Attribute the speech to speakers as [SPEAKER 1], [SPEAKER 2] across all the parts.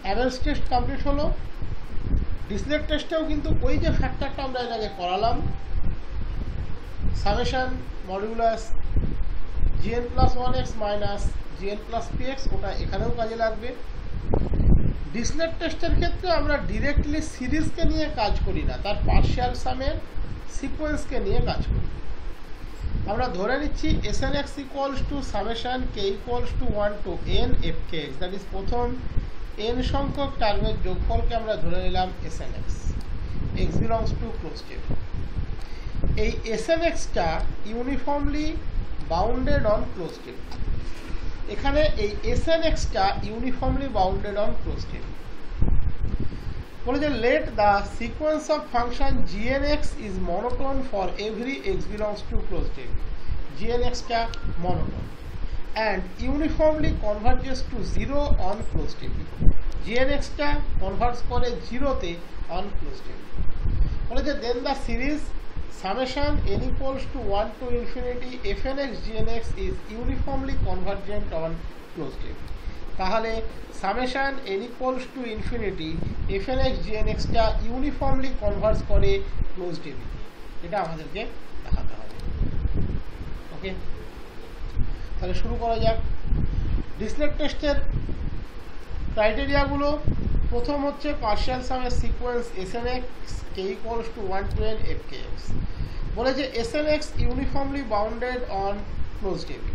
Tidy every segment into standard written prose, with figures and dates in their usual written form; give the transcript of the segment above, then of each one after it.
[SPEAKER 1] অ্যাভেলস test complete হলো। ডিসলেট টেস্টেও কিন্তু ওই যে ফ্যাক্টরটা আমরা এর আগে করালাম, summation modulus gn+1x minus gn+px, ওটা এখানেও কাজে লাগবে। ডিসলেট টেস্টের ক্ষেত্রে আমরা ডিরেক্টলি সিরিজকে নিয়ে কাজ করি না, তার পার্শিয়াল সামের সিকোয়েন্সকে নিয়ে কাজ করি। আমরা ধরে নিচ্ছি snx equals to summation k equals to 1 to n fkx, that is প্রথম n সংখ্যক টার্মের যোগফলকে আমরা ধরে নিলাম snx, x belongs to close tape. এই snxটা uniformly bounded on close tape. এখানে এই snxটা uniformly bounded on close tape. বলে যে let the sequence of function gnx is monotone for every x belongs to close tape. gnxটা monotone and uniformly converges to 0 on closed table. gnxটা converts করে 0 তে on closed table. বলে যে then the series summation n equals to 1 to infinity fnx gnx is uniformly convergent on closed table. তাহলে summation n equals to infinity fnx gnx টা uniformly converge করে closed table। এটা আমাদেরকে দেখাতে হবে। ওকে, তাহলে শুরু করা যাক। ডিসলেট টেস্টের ক্রাইটেরিয়াগুলো, প্রথম হচ্ছে পার্শিয়াল সামের sequence snx k equals to 1 to n fkx। বলে যে snx uniformly bounded on close table,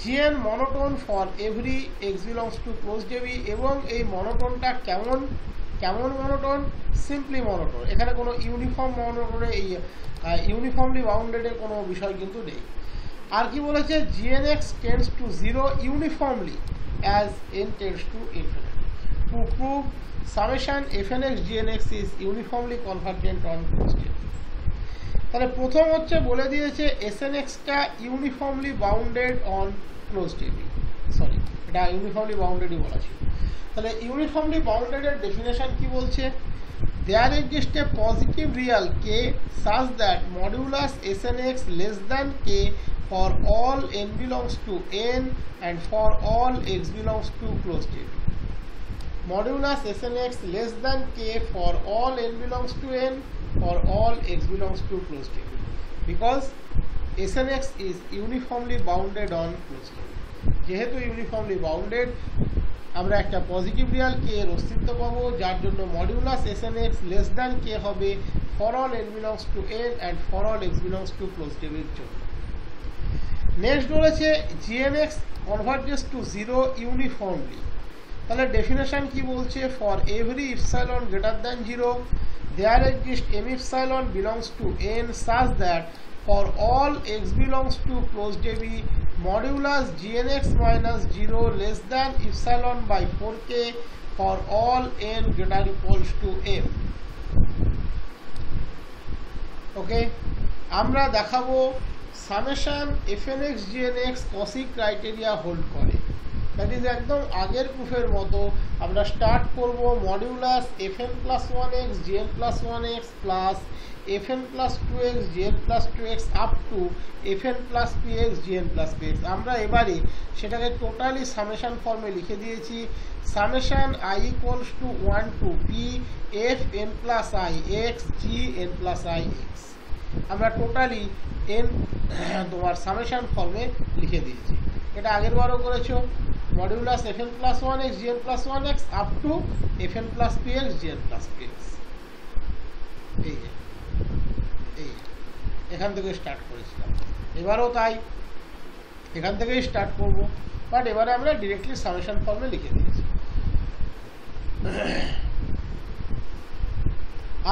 [SPEAKER 1] gn monotone for every x belongs to close table, এবং এই মনোটোনটা কেমন মনোটোন? Simply monotone. এখানে কোনো ইউনিফর্ম মনোটোনে এই ইউনিফর্মলি বাউন্ডেডের কোনো বিষয় কিন্তু নেই। আর কি বলেছে? gnx tends to 0 uniformly as n tends to infinity. To prove summation fnx gnx is uniformly convergent on closed table. তাহলে প্রথম হচ্ছে বলে দিয়েছে snx টা uniformly bounded on closed table. Sorry, এটা ইউনিফর্মলি বাউন্ডেডই বলা ছিল। তাহলে ইউনিফর্মলি বাউন্ডেড এর ডেফিনেশন কি বলছে? There exists a positive real k such that modulus snx less than k for all n belongs to n and for all x belongs to closed table. Modulus snx less than k for all n belongs to n for all x belongs to closed table, because snx is uniformly bounded on closed table. যেহেতু uniformly bounded, আমরা একটা positive Real কে এর অস্তিত্ব পাবো, যার জন্য modulus snx less than k হবে for all n belongs to n and for all x belongs to closed টেবিলের জন্য। নেক্সট বলেছে gnx কনভার্জেস টু 0 ইউনিফর্মলি। তাহলে ডেফিনেশন কি বলছে? For every epsilon greater than 0 there exist m epsilon belongs to n such that for all x belongs to closed টেবি modulus gnx minus 0 less than epsilon by 4k for all n greater equals to m. ওকে, আমরা দেখাবো summation fnx gnx কসিক criteria hold করে। That is একদম আগের প্রুফের মতো। আমরা start করব modulus fn+1x gn+1x plus fn+2x gn+2x up to fn+px gn+px। আমরা এবারে সেটাকে টোটালি সামেশন ফর্মে লিখে দিয়েছি। Summation i equals to 1 to p fn+i x gn+i x। আমরা টোটালি n তোমার সামেশন ফর্মে লিখে দিয়েছি। এটা আগের বারও করেছো। Modulus fn+1x gn+1x up to fn+px gn+px। এই এখান থেকে স্টার্ট করেছিলাম, এবারও তাই এখান থেকেই স্টার্ট করব, বাট এবারে আমরা ডিরেক্টলি সামেশন ফর্মে লিখে দিয়েছি।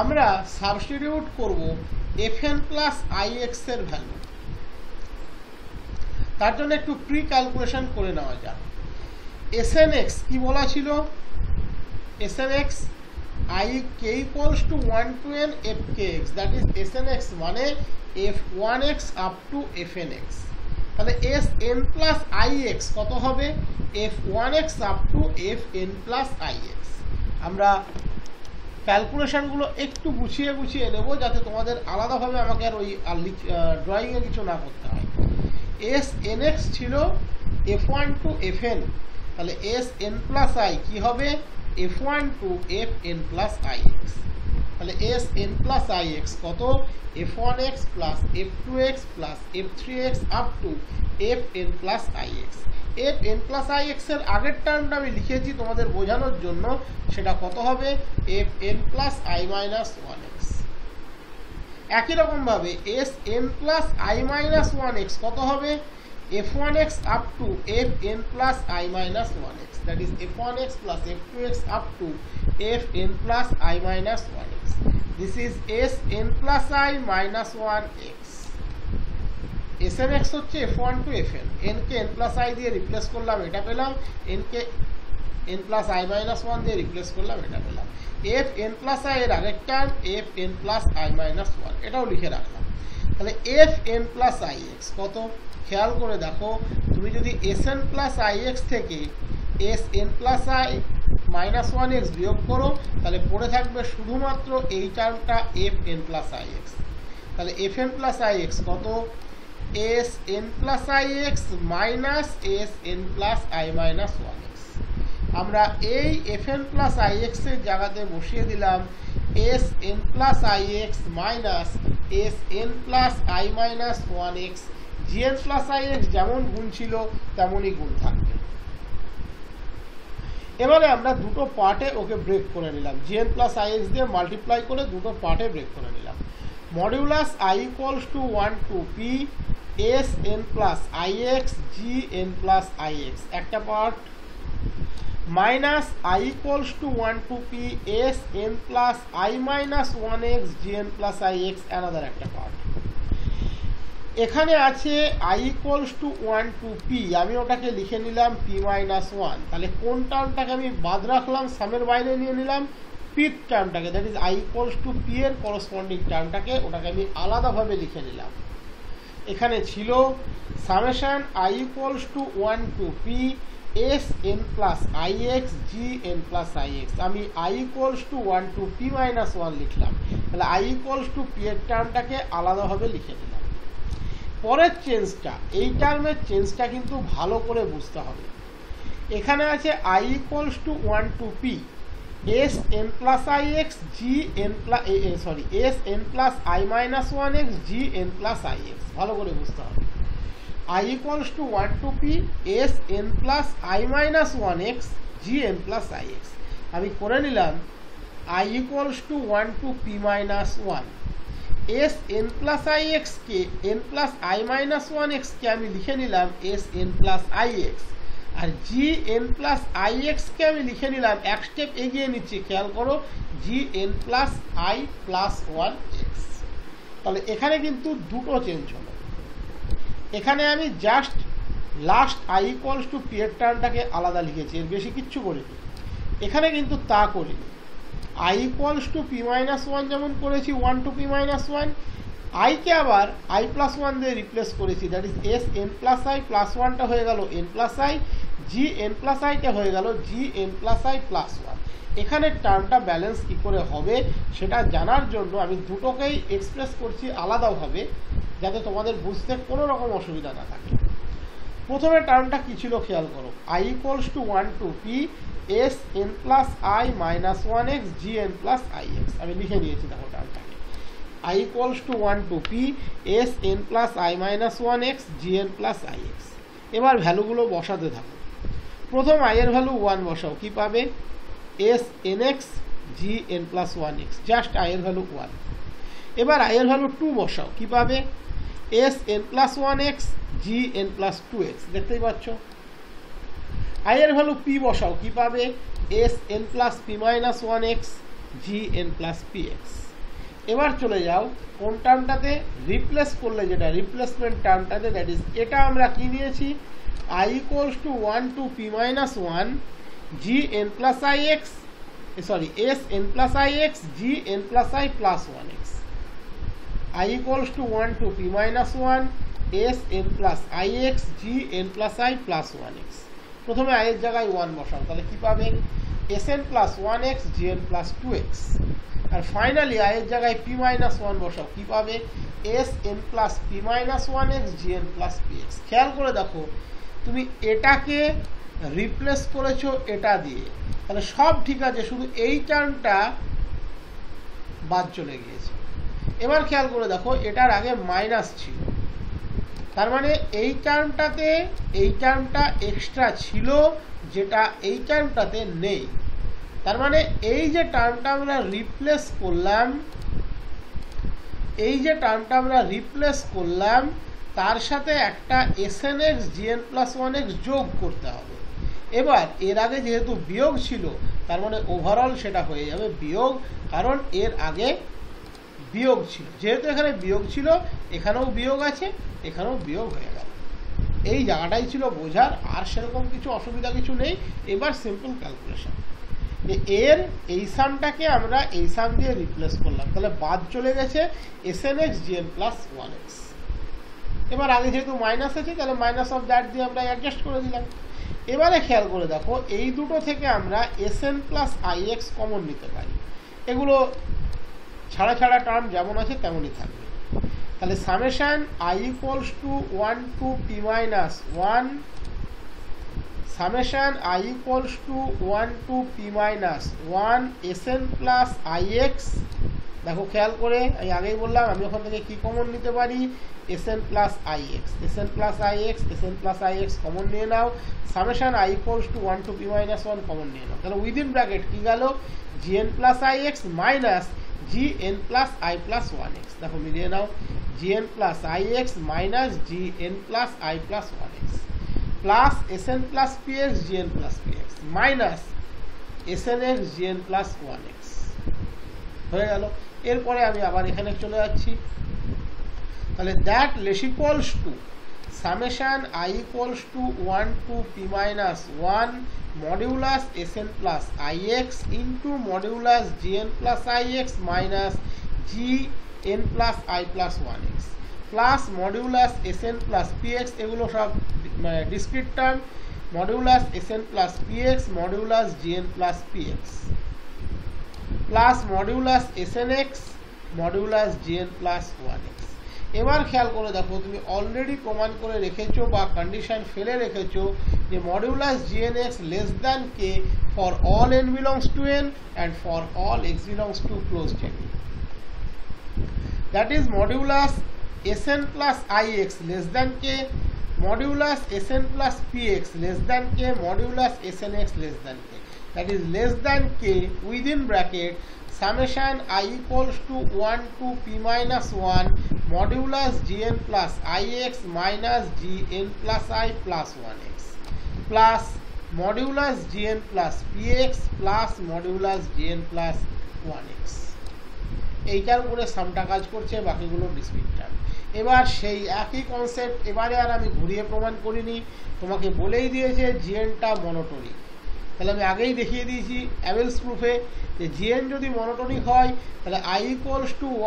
[SPEAKER 1] আমরা সাবস্টিটিউট করব fn+ix এর ভ্যালু। তার জন্য একটু প্রি ক্যালকুলেশন করে নেওয়া যাক। snx কি বলা ছিল? snx i k equals to 1 to n fkx, that is snx মানে f1x up to fnx। তাহলে sn+ix কত হবে? f1x up to fn+ix। আমরা ক্যালকুলেশনগুলো একটু গুছিয়ে নেব, যাতে তোমাদের আলাদাভাবে আমাকে আর ওই ড্রয়িংয়ে কিছু না করতে হয়। snx ছিল f1 to fn, তাহলে sn+i কি হবে? f1 to fn plus ix, তাহলে sn plus ix কত, f1x plus f2x plus f3x up to fn plus ix। fn plus ix এর আগের টার্মটা আমি লিখেছি তোমাদের বোঝানোর জন্য, সেটা কত হবে, fn plus i minus 1x। একই রকম ভাবে sn plus i minus 1x কত হবে, f1x up to fn plus i minus 1x, that is f1x plus f2x up to fn plus i minus 1x। this is sn plus i minus 1x। snx হচ্ছে f1 to fn, n K n plus i দিয়ে replace করলাম, এটা পেলাম, n K n plus i minus 1 দিয়ে replace করলাম, এটা পেলাম। fn plus i এর আরেক term fn plus i minus 1, এটাও লিখে রাখলাম। তাহলে fn plus ix কত, খেয়াল করে দেখো, তুমি যদি sn plus ix থেকে sn plus i minus 1x বিয়োগ করো, তাহলে পড়ে থাকবে শুধুমাত্র এই টার্মটা fn plus ix। তাহলে fn plus ix কত, sn plus ix minus sn plus i minus 1x। আমরা এই fn plus ix এর জায়গাতে বসিয়ে দিলাম sn plus ix minus sn plus i minus 1x। gn plus ix যেমন গুণ ছিল তেমনই গুণ থাকবে। এবারে আমরা দুটো পার্টে ওকে ব্রেক করে নিলাম, gn plus ix দিয়ে মাল্টিপ্লাই করে দুটো পার্টে ব্রেক করে নিলাম। Modulus i equals to 1 to p sn plus ix gn plus ix একটা part, minus i equals to 1 to p sn plus i minus 1x gn plus ix another একটা part. এখানে আছে i equals to 1 to p, আমি ওটাকে লিখে নিলাম p minus 1। তাহলে কোন টার্মটাকে আমি বাদ রাখলাম, সামের বাইরে নিয়ে নিলাম পিথ টার্মটাকে, that is i equals to p এর করসপন্ডিং টার্মটাকে, ওটাকে আমি আলাদাভাবে লিখে নিলাম। এখানে ছিল summation i equals to 1 to p sn plus ix gn plus ix, আমি i equals to 1 to p minus 1 লিখলাম। তাহলে i equals to p এর টার্মটাকে আলাদাভাবে লিখে নিলাম। পরের চেঞ্জটা, এই টার্মের চেঞ্জটা কিন্তু ভালো করে বুঝতে হবে। এখানে আছে i equals to 1 to p sn plus ix gn plus sn plus i minus 1x gn plus ix, ভালো করে বুঝতে হবে। i equals to 1 to p sn plus i minus 1x gn plus ix, আমি করে নিলাম i equals to 1 to p minus 1 sn plus ix K n plus i minus 1x কে আমি লিখে নিলাম sn plus ix, আর gn plus ix কে আমি লিখে নিলাম, এক স্টেপ এগিয়ে নিচ্ছি, খেয়াল করো, gn plus i plus 1x। তাহলে এখানে কিন্তু দুটো চেঞ্জ হলো। এখানে আমি just last i equals to p এর টার্মটাকে আলাদা লিখেছি, এর বেশি কিচ্ছু করিনি। এখানে কিন্তু তা করিনি, i equals to p minus 1 যেমন করেছি 1 to p minus 1, i কে আবার i plus 1 দিয়ে রিপ্লেস করেছি, that is sn plus i plus 1 টা হয়ে গেল n plus i, gn plus i টা হয়ে গেল gn plus i plus 1। এখানে টার্মটা ব্যালেন্স কি করে হবে সেটা জানার জন্য আমি দুটোকেই এক্সপ্রেস করছি আলাদাভাবে, যাতে তোমাদের বুঝতে কোনো রকম অসুবিধা না থাকে। প্রথমে টার্মটা কি ছিল খেয়াল করো, i equals to 1 to p sn plus i minus 1x gn plus ix, আমি লিখে দিয়েছি দেখো টার্মটাকে, i equals to 1 to p sn plus i minus 1x gn plus ix। এবার ভ্যালুগুলো বসাতে থাকো। প্রথম i এর ভ্যালু 1 বসাও, কি পাবে, snx gn plus 1x, just i এর ভ্যালু 1। এবার i এর ভ্যালু 2 বসাও, কি পাবে, sn plus 1x gn plus 2x, দেখতেই পাচ্ছ। i এর ভ্যালু p বসাও, কি পাবে, sn plus p minus 1x gn plus px। এবার চলে যাও কোন টার্মটাতে রিপ্লেস করলে, যেটা রিপ্লেসমেন্ট টার্মটাতে, দ্যাট ইজ এটা আমরা কি নিয়েছি, i equals to 1 to p minus 1 gn plus ix, sn plus ix gn plus i plus 1x, i equals to 1 to p minus 1 sn plus ix gn plus i plus 1x। প্রথমে i এর জায়গায় 1 বসাও, তাহলে কি পাবে, sn plus 1x gn plus 2x। আর finally i এর জায়গায় p minus 1 বসাও, কি পাবে, sn plus p minus 1x gn plus px। খেয়াল করে দেখো, তুমি এটাকে রিপ্লেস করেছো এটা দিয়ে, তাহলে সব ঠিক আছে, শুধু এই টার্মটা বাদ চলে গিয়েছে। এবার খেয়াল করে দেখো এটার আগে মাইনাস ছিল, তার মানে এই টার্মটা এক্সট্রা ছিল যেটা এই টার্মটাতে নেই। তার মানে এই যে টার্মটা আমরা রিপ্লেস করলাম তার সাথে একটা SNX GN+1X যোগ করতে হবে। এবার এর আগে যেহেতু বিয়োগ ছিল তার মানে ওভারঅল সেটা হয়ে যাবে বিয়োগ, কারণ এর আগে বিয়োগ ছিল, যেহেতু এখানে বিয়োগ ছিল এখানেও বিয়োগ আছে, এখানেও বিয়োগ হয়ে গেল। এই জায়গাটাই ছিল বোঝার, আর সেরকম কিছু অসুবিধা কিছু নেই। এবার সিম্পল ক্যালকুলেশন, এর এই সামটাকে আমরা এই সাম দিয়ে রিপ্লেস করলাম, তাহলে বাদ চলে গেছে SNX GN+1X। এবার আগে যেহেতু মাইনাস আছে তাহলে মাইনাস অফ দ্যাট দিয়ে আমরা অ্যাডজাস্ট করে দিলাম। এবারে খেয়াল করে দেখো এই দুটো থেকে আমরা SN+IX কমন নিতে পারি, এগুলো ছাড়া ছাড়া টার্ম যেমন আছে তেমনই থাকবে। তাহলে summation I = 1 to p minus 1, summation I = 1 to p minus 1 SN+IX। দেখো খেয়াল করে আমি আগেই বললাম আমি ওখান থেকে কি কমন নিতে পারি, SN+IX, SN+IX কমন নিয়ে নাও। Summation I = 1 to p minus 1 common নিয়ে নাও, তাহলে উইদিন ব্র্যাকেট কি গেল, GN+IX মাইনাস GN+I+1X। দেখো মিলিয়ে নাও, GN+IX minus GN+I+1X plus SN+PX GN+PX minus SNX GN+1X হয়ে গেল। এরপরে আমি আবার এখানে চলে যাচ্ছি, তাহলে that less equals to summation I = 1 to p minus 1 modulus SN+IX into modulus GN+IX minus GN+I+1X plus modulus SN+PX, এগুলো সব discrete term, modulus SN+PX modulus GN+PX plus modulus SNX modulus GN+1X। এবার খেয়াল করে দেখো তুমি অলরেডি প্রমাণ করে রেখেছো বা কন্ডিশন ফেলে রেখেছো যে modulus GNX less than k for all n belongs to n and for all x belongs two closed n। That is modulus SN+IX less than k, modulus SN+PX less than k, modulus SNX less than k। That is less than k within bracket summation I = 1 to p minus 1 modulus GN+IX minus GN+I+1X plus modulus GN+PX plus modulus GN+1X। এইটার উপরে সামটা কাজ করছে, বাকিগুলো discrete term. এবার সেই একই concept এবারে আর আমি ঘুরিয়ে প্রমাণ করিনি, তোমাকে বলেই দিয়েছে GN টা মনোটোনিক। তাহলে আমি আগেই দেখিয়ে দিয়েছি অ্যাবেলস প্রুফে যে GN যদি মনোটোনিক হয় তাহলে I =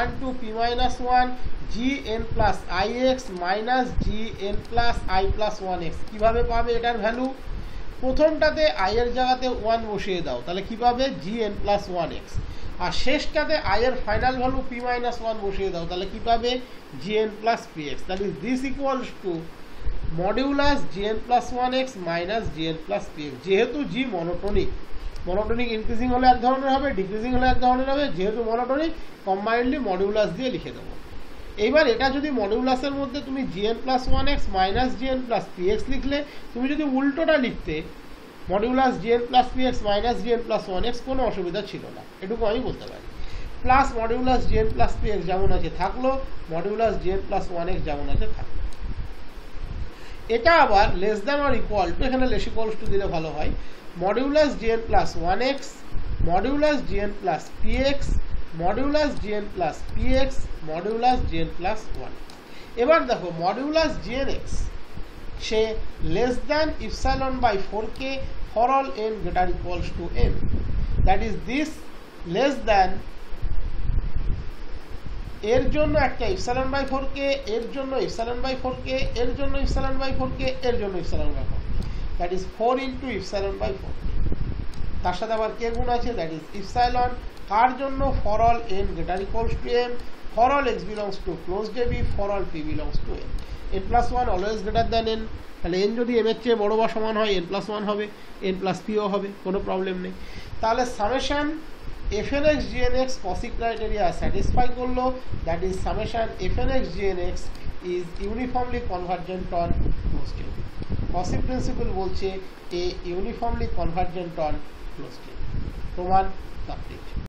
[SPEAKER 1] 1 to p minus 1 GN+IX minus GN+I+1X। কিভাবে পাবে এটার ভ্যালু, প্রথমটাতে I এর জায়গাতে 1 বসিয়ে দাও, তাহলে কি পাবে GN+1X, আর শেষটাতে I এর ফাইনাল ভ্যালু p minus 1 বসিয়ে দাও, তাহলে কি পাবে GN+PX। That is this equals to modulus GN+1X minus GN+PX। যেহেতু G মনোটোনিক ইনক্রিজিং হলে এক ধরনের হবে, ডিক্রিজিং হলে এক ধরনের হবে, যেহেতু মনোটোনিক কম্বাইন্ডলি মডিউলাস দিয়ে লিখে দেবো। এইবার এটা যদি মডিউলাসের মধ্যে তুমি GN+1X মাইনাস GN+PX লিখলে, তুমি যদি উল্টোটা লিখতে মডিউলাস GN+PX মাইনাস GN+1X কোনো অসুবিধা ছিল না, এটুকু আমি বলতে পারি। প্লাস মডিউলাস GN+PX যেমন আছে থাকলো, মডিউলাস GN+1X যেমন আছে থাকলো। এটা আবার less than or equal to, এখানে লেস ইকুয়ালস টু দিলে ভালো হয়, modulus GN+1X modulus GN+PX modulus GN+PX modulus GN+1। এবার দেখো modulus GNX say less than ε/4k for all n greater equals to n। That is this less than, এর জন্য একটা ε/4k, এর জন্য ε/4k, এর জন্য ε/4k, এর জন্য ε/4k। That is 4 × ε/4k। তার সাথে আবার কে গুণ আছে, দ্যাট ইজ ইপসাইলন, কার জন্য for all n greater equals to m, for all x belongs two closed AB, for all p belongs to n, n+1 always greater than n। তাহলে N যদি M এর চেয়ে বড় বা সমান হয় n+1 হবে, n+pও হবে, কোনো প্রবলেম নেই। তাহলে summation fnx gnx Cauchy criteria satisfy করলো, that is summation fnx gnx is uniformly convergent on closed table. Cauchy principal বলছে এ uniformly convergent on closed table. প্রমাণ কমপ্লিট।